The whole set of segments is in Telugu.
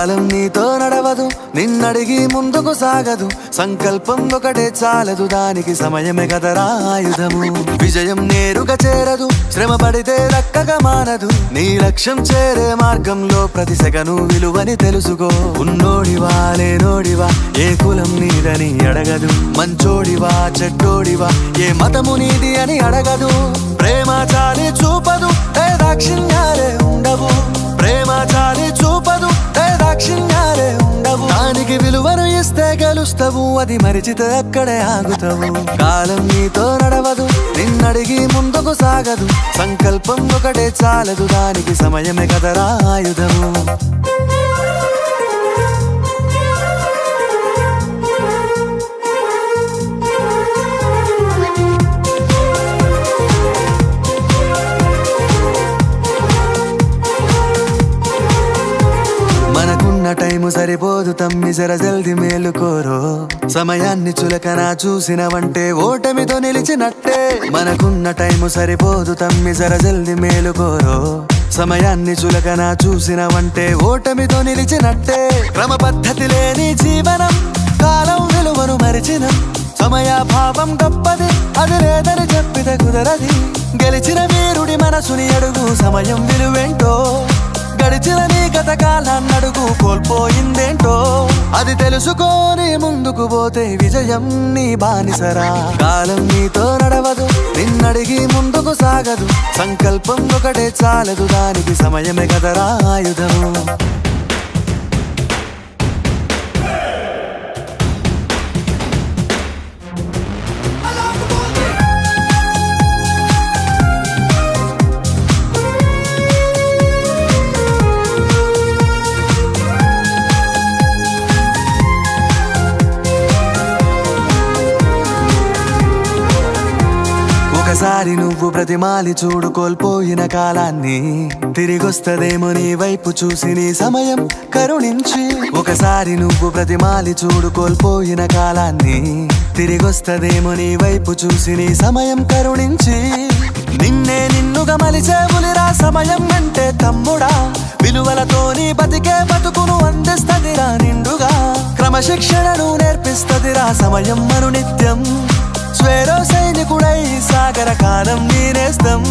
కాలం నీతో నడవదు, నిన్నడిగి ముందుకు సాగదు. సంకల్పం ఒకటే చాలదు, దానికి సమయమే కదరా ఆయుధము. విజయం నేరుగా చేరదు, శ్రమ పడితే దక్కగా మానదు. నీ లక్ష్యం చేరే మార్గంలో ప్రతి సెకను విలువని తెలుసుకో. ఉన్నోడివా లేనోడివా, ఏ కులం నీదని అడగదు. మంచోడివా చెడ్డోడివా, ఏ మతము నీది అని అడగదు. ప్రేమ చాలి చూపదు, దాక్షిణ్యాలే ఉండవు. ప్రేమ చాలి చూపదు, దాక్షిణ్యాలే ఉండవు. దానికి విలువను ఇస్తే గెలుస్తావు, అది మరిచితే అక్కడే ఆగుతావు. కాలం నీతో నడవదు, నిన్నడిగి ముందుకు సాగదు. సంకల్పం ఒకటే చాలదు, దానికి సమయమే కదరా ఆయుధము. మనకున్న టైము సరిపోదు తమ్మి, జర జల్ది మేలుకోరో. సమయాన్ని చులకన చూసినవంటే ఓటమితో నిలిచినట్టే. మనకున్న టైము సరిపోదు తమ్మి, జర జల్ది మేలుకోరో. సమయాన్ని చులకన చూసినవంటే ఓటమితో నిలిచినట్టే. క్రమ పద్ధతి లేని జీవనం, కాలం విలువను మరిచిన. సమయాభావం గొప్పది, అది లేదని చెప్పితే కుదరది. గెలిచిన వీరుడి మనసుని అడుగు, సమయం విలువేంటో. గడిచిన నీ గత కాలాన్నడుగు, కోల్పోయిందేంటో. అది తెలుసుకొని ముందుకు పోతే విజయం నీ బానిసరా. కాలం నీతో నడవదు, నిన్నడిగి ముందుకు సాగదు. సంకల్పం ఒకటే చాలదు, దానికి సమయమే కదరా ఆయుధము. ఒకసారి నువ్వు బ్రతిమాలి చూడు కోల్పోయిన కాలాన్ని. తిరిగొస్తదేమో నీ వైపు చూసి నీ సమయం కరుణించి. ఒకసారి నువ్వు బ్రతిమాలి చూడు కోల్పోయిన కాలాన్ని. తిరిగొస్తదేమో నీ వైపు చూసి నీ సమయం కరుణించి. నిన్నే నిన్నుగా మలిచేవులిరా సమయం అంటే తమ్ముడా. విలువలతోని బతికే బతుకును అందిస్తదిరా నిండుగా. క్రమశిక్షణను నేర్పిస్తదిరా సమయం మను నిత్యం. స్వేరో సైనికుడై సాగర కాలం నీనేస్తం.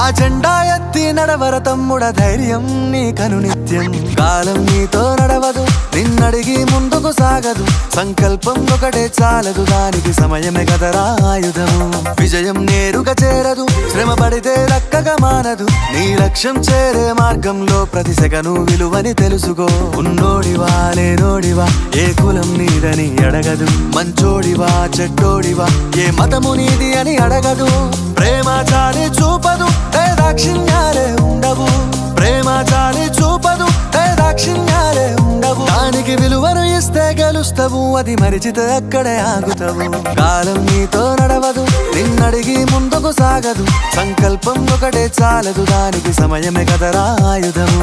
ఆ జెండా ఎత్తి నడవర తమ్ముడ, ధైర్యం నీ కను నిత్యం. కాలం నీతో నడవదు, నిన్నడిగి ముందుకు సాగదు. సంకల్పం ఒకటే చాలదు, దానికి సమయమే కదరా ఆయుధము. విజయం నేరుగా చేరదు, శ్రమ పడితే దక్కగా మానదు. నీ లక్ష్యం చేరే మార్గంలో ప్రతి సెకను విలువని తెలుసుకో. ఉన్నోడివా లేనోడివా, ఏ కులం నీదని అడగదు. మంచోడివా చెడ్డోడివా, ఏ మతము నీది అని అడగదు. ప్రేమ చాలి చూపదు, దాక్షిణ్యాలే ఉండవు. ప్రేమ చాలి చూపదు, దాక్షిణ్యాలే ఉండవు. దానికి విలువను ఇస్తే గెలుస్తావు, అది మరిచితే అక్కడే ఆగుతావు. కాలం నీతో నడవదు, నిన్నడిగి ముందుకు సాగదు. సంకల్పం ఒకటే చాలదు, దానికి సమయమే కదరా ఆయుధము.